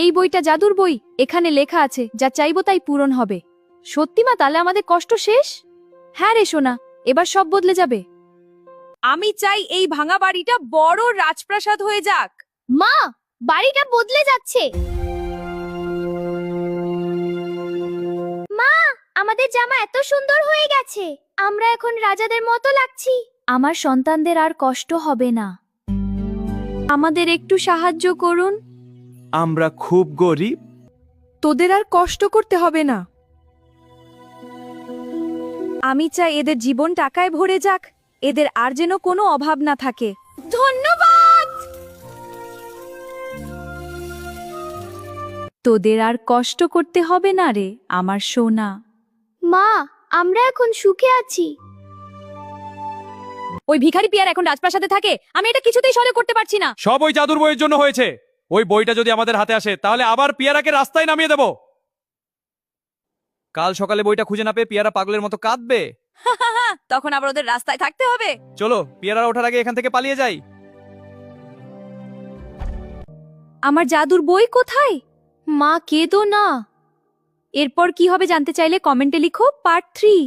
এই বইটা জাদুর বই, এখানে লেখা আছে যা চাইবো তাই পূরণ হবে। সত্যি মা, তাহলে আমাদের কষ্ট শেষ? হ্যাঁ রে সোনা, এবার সব বদলে যাবে। আমি চাই এই ভাঙা বাড়িটা বড় রাজপ্রাসাদ হয়ে যাক। মা, বাড়িটা বদলে যাচ্ছে। মা, আমাদের জামা এত সুন্দর হয়ে গেছে, আমরা এখন রাজাদের মতো লাগছি। আমার সন্তানদের আর কষ্ট হবে না। আমাদের একটু সাহায্য করুন। আমরা খুব গরিব। তোদের আর কষ্ট করতে হবে না। আমি চাই এদের জীবন টাকায় ভরে যাক, এদের আর যেন কোনো অভাব না থাকে। ধন্যবাদ। তোদের আর কষ্ট করতে হবে না রে আমার সোনা। মা, আমরা এখন সুখে আছি। ওই ভিখারি পিয়ার এখন রাজপ্রাসাদে থাকে, আমি এটা কিছুতেই সহ্য করতে পারছি না। সব ওই জাদুর বইয়ের জন্য হয়েছে। ওই বইটা যদি আমাদের হাতে আসে তাহলে আবার পিয়ারাকে রাস্তায় নামিয়ে দেব। কাল সকালে বইটা খুঁজে না পেয়ে পিয়ারা পাগলের মতো কাঁদবে। তখন আবার ওদের রাস্তায় থাকতে হবে। চলো পিয়ারা ওঠার আগে এখান থেকে পালিয়ে যাই। আমার জাদুর বই কোথায়? মা, কেঁদো না। এরপর কি হবে জানতে চাইলে কমেন্টে লিখো পার্ট 3।